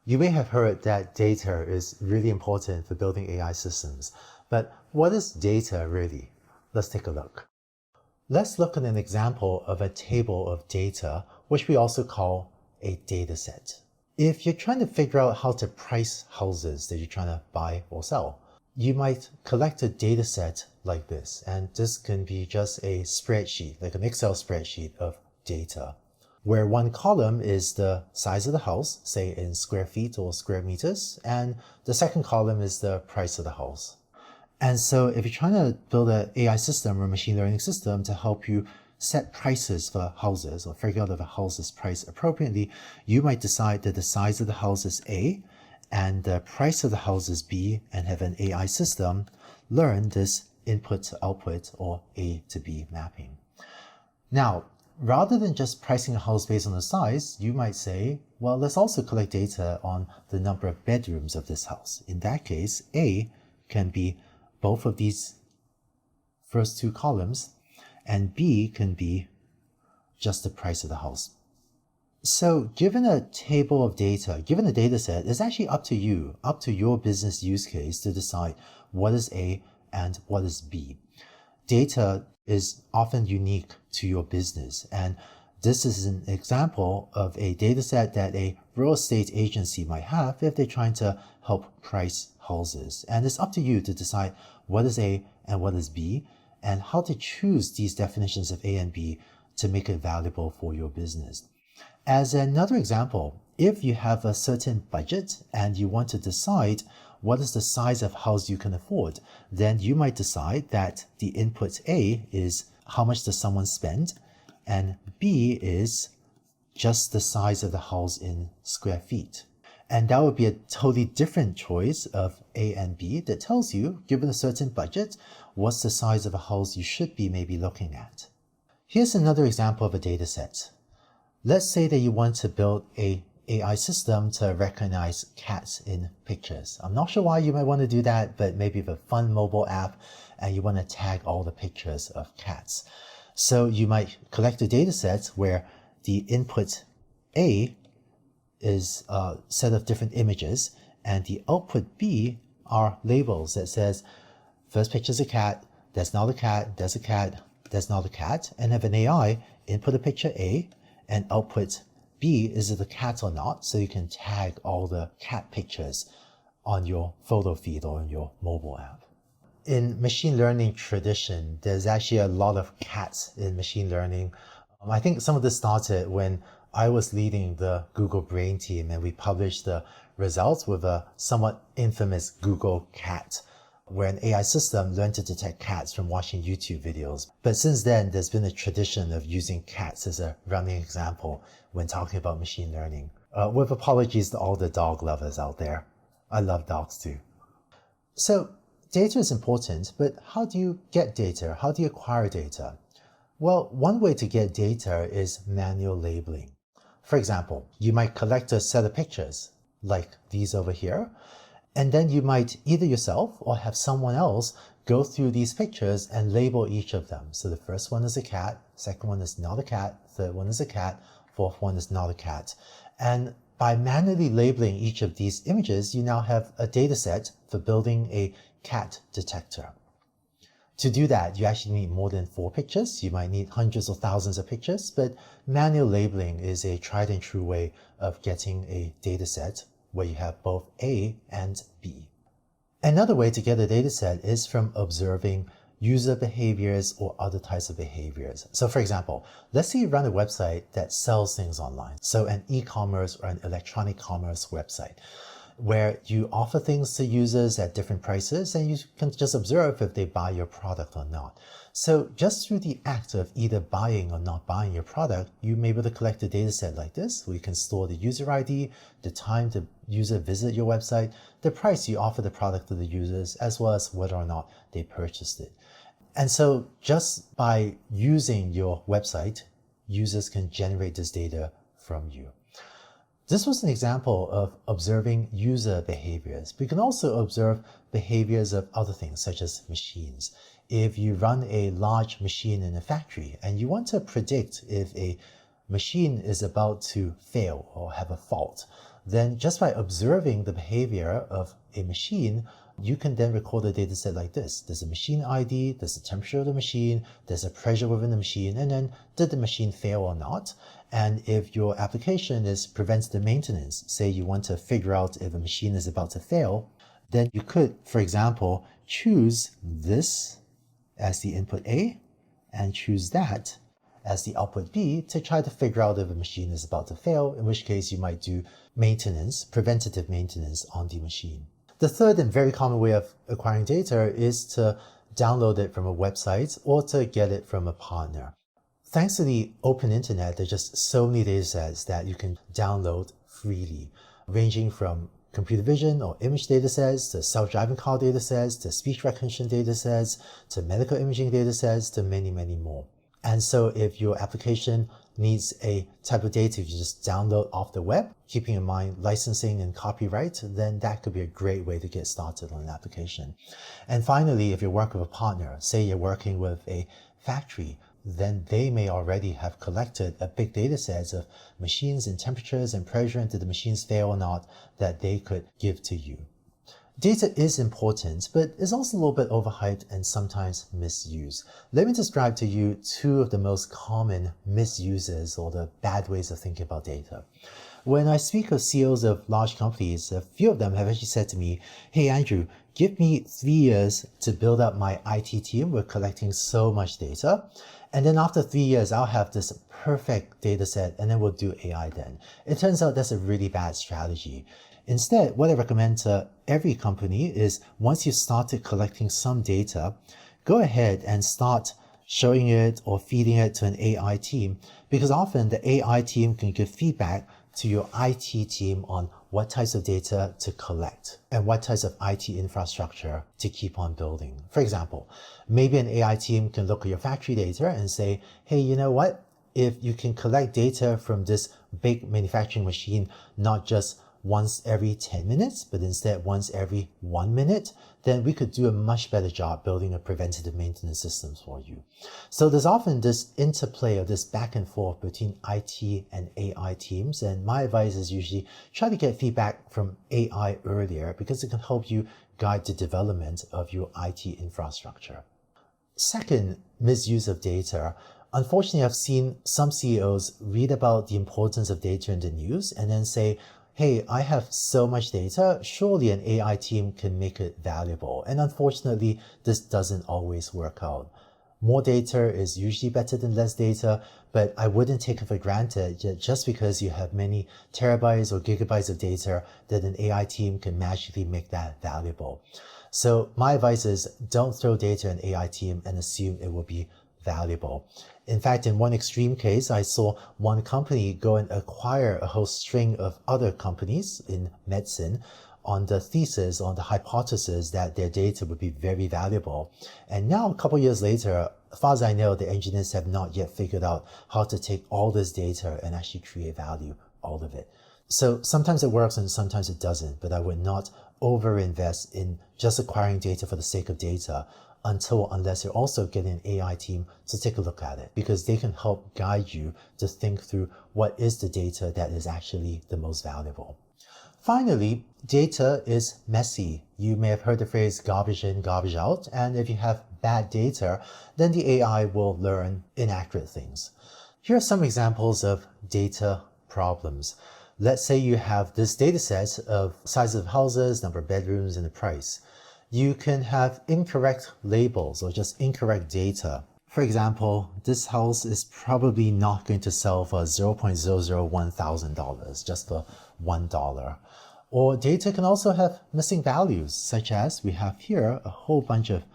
You may have heard that data is really important for building AI systems, but what is data really? Let's take a look. Let's look at an example of a table of data, which we also call a data set. If you're trying to figure out how to price houses that you're trying to buy or sell, you might collect a data set like this, and this can be just a spreadsheet, like an Excel spreadsheet of data, where one column is the size of the house, say in square feet or square meters, and the second column is the price of the house. And so if you're trying to build an AI system or a machine learning system to help you set prices for houses or figure out if a house is priced appropriately, you might decide that the size of the house is A and the price of the house is B, and have an AI system learn this input to output or A to B mapping. Now, rather than just pricing a house based on the size, you might say, well, let's also collect data on the number of bedrooms of this house. In that case, A can be both of these first two columns, and B can be just the price of the house. So given a table of data, given a data set, it's actually up to you, up to your business use case to decide what is A and what is B. Data is often unique to your business, and this is an example of a data set that a real estate agency might have if they're trying to help price houses. And it's up to you to decide what is A and what is B, and how to choose these definitions of A and B to make it valuable for your business. As another example, if you have a certain budget and you want to decide what is the size of house you can afford, then you might decide that the input A is how much does someone spend, and B is just the size of the house in square feet. And that would be a totally different choice of A and B that tells you, given a certain budget, what's the size of a house you should be maybe looking at. Here's another example of a data set. Let's say that you want to build a AI system to recognize cats in pictures. I'm not sure why you might want to do that, but maybe with a fun mobile app and you want to tag all the pictures of cats. So you might collect a data set where the input A is a set of different images and the output B are labels that says, first picture is a cat, that's not a cat, that's a cat, that's not a cat, and have an AI input a picture A and output B, is it a cat or not, so you can tag all the cat pictures on your photo feed or on your mobile app. In machine learning tradition, there's actually a lot of cats in machine learning. I think some of this started when I was leading the Google Brain team and we published the results with a somewhat infamous Google cat, where an AI system learned to detect cats from watching YouTube videos. But since then, there's been a tradition of using cats as a running example when talking about machine learning. With apologies to all the dog lovers out there. I love dogs too. So data is important, but how do you get data? How do you acquire data? Well, one way to get data is manual labeling. For example, you might collect a set of pictures, like these over here, and then you might either yourself or have someone else go through these pictures and label each of them. So the first one is a cat, second one is not a cat, third one is a cat, fourth one is not a cat. And by manually labeling each of these images, you now have a data set for building a cat detector. To do that, you actually need more than 4 pictures. You might need hundreds or thousands of pictures, but manual labeling is a tried and true way of getting a data set where you have both A and B. Another way to get a data set is from observing user behaviors or other types of behaviors. So for example, let's say you run a website that sells things online. So an e-commerce or an electronic commerce website, where you offer things to users at different prices and you can just observe if they buy your product or not. So just through the act of either buying or not buying your product, you may be able to collect a data set like this, where you can store the user ID, the time the user visited your website, the price you offer the product to the users, as well as whether or not they purchased it. And so just by using your website, users can generate this data from you. This was an example of observing user behaviors. We can also observe behaviors of other things, such as machines. If you run a large machine in a factory and you want to predict if a machine is about to fail or have a fault, then just by observing the behavior of a machine, you can then record a data set like this. There's a machine ID, there's the temperature of the machine, there's a pressure within the machine, and then did the machine fail or not? And if your application is preventative maintenance, say you want to figure out if a machine is about to fail, then you could, for example, choose this as the input A and choose that as the output B to try to figure out if a machine is about to fail, in which case you might do maintenance, preventative maintenance on the machine. The third and very common way of acquiring data is to download it from a website or to get it from a partner. Thanks to the open internet, there's just so many data sets that you can download freely, ranging from computer vision or image data sets to self-driving car data sets to speech recognition data sets to medical imaging data sets to many, many more. And so if your application needs a type of data you just download off the web, keeping in mind licensing and copyright, then that could be a great way to get started on an application. And finally, if you work with a partner, say you're working with a factory, then they may already have collected a big data set of machines and temperatures and pressure, and did the machines fail or not, that they could give to you. Data is important, but it's also a little bit overhyped and sometimes misused. Let me describe to you two of the most common misuses or the bad ways of thinking about data. When I speak with CEOs of large companies, a few of them have actually said to me, "Hey Andrew, give me 3 years to build up my IT team. We're collecting so much data. And then after 3 years, I'll have this perfect data set and then we'll do AI then." It turns out that's a really bad strategy. Instead, what I recommend to every company is once you've started collecting some data, go ahead and start showing it or feeding it to an AI team, because often the AI team can give feedback to your IT team on what types of data to collect and what types of IT infrastructure to keep on building. For example, maybe an AI team can look at your factory data and say, "Hey, you know what? If you can collect data from this big manufacturing machine, not just once every 10 minutes, but instead once every 1 minute, then we could do a much better job building a preventative maintenance system for you." So there's often this interplay of this back and forth between IT and AI teams. And my advice is usually try to get feedback from AI earlier, because it can help you guide the development of your IT infrastructure. Second misuse of data. Unfortunately, I've seen some CEOs read about the importance of data in the news and then say, "Hey, I have so much data, surely an AI team can make it valuable." And unfortunately, this doesn't always work out. More data is usually better than less data, but I wouldn't take it for granted that just because you have many terabytes or gigabytes of data that an AI team can magically make that valuable. So my advice is don't throw data in an AI team and assume it will be valuable. In fact, in one extreme case, I saw one company go and acquire a whole string of other companies in medicine on the thesis, on the hypothesis that their data would be very valuable. And now, a couple of years later, as far as I know, the engineers have not yet figured out how to take all this data and actually create value, all of it. So sometimes it works and sometimes it doesn't, but I would not overinvest in just acquiring data for the sake of data unless you're also getting an AI team to take a look at it, because they can help guide you to think through what is the data that is actually the most valuable. Finally, data is messy. You may have heard the phrase garbage in, garbage out, and if you have bad data, then the AI will learn inaccurate things. Here are some examples of data problems. Let's say you have this data set of size of houses, number of bedrooms, and the price. You can have incorrect labels or just incorrect data. For example, this house is probably not going to sell for $0.001,000, just for $1. Or data can also have missing values, such as we have here a whole bunch of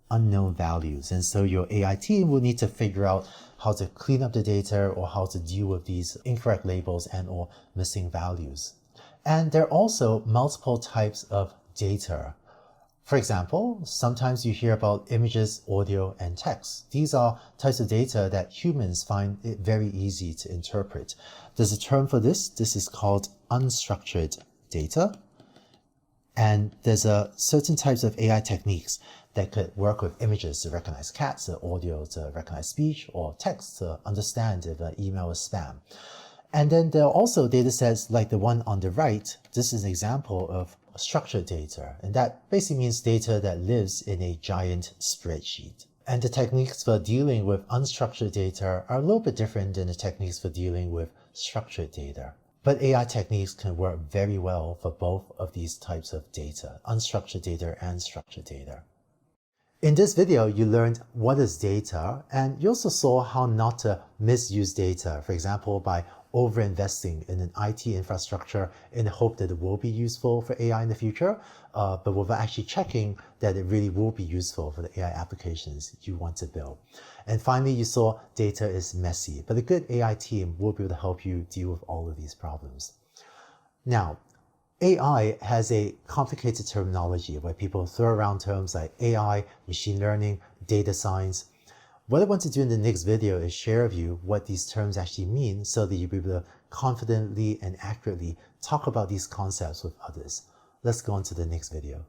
unknown values. And so your AI team will need to figure out how to clean up the data or how to deal with these incorrect labels and or missing values. And there are also multiple types of data. For example, sometimes you hear about images, audio, and text. These are types of data that humans find it very easy to interpret. There's a term for this. This is called unstructured data. And there's certain types of AI techniques that could work with images to recognize cats, or audio to recognize speech, or text to understand if an email is spam. And then there are also data sets like the one on the right. This is an example of structured data, and that basically means data that lives in a giant spreadsheet. And the techniques for dealing with unstructured data are a little bit different than the techniques for dealing with structured data. But AI techniques can work very well for both of these types of data, unstructured data and structured data. In this video, you learned what is data, and you also saw how not to misuse data, for example, by over-investing in an IT infrastructure in the hope that it will be useful for AI in the future, but without actually checking that it really will be useful for the AI applications you want to build. And finally, you saw data is messy, but a good AI team will be able to help you deal with all of these problems. Now, AI has a complicated terminology where people throw around terms like AI, machine learning, data science. What I want to do in the next video is share with you what these terms actually mean so that you'll be able to confidently and accurately talk about these concepts with others. Let's go on to the next video.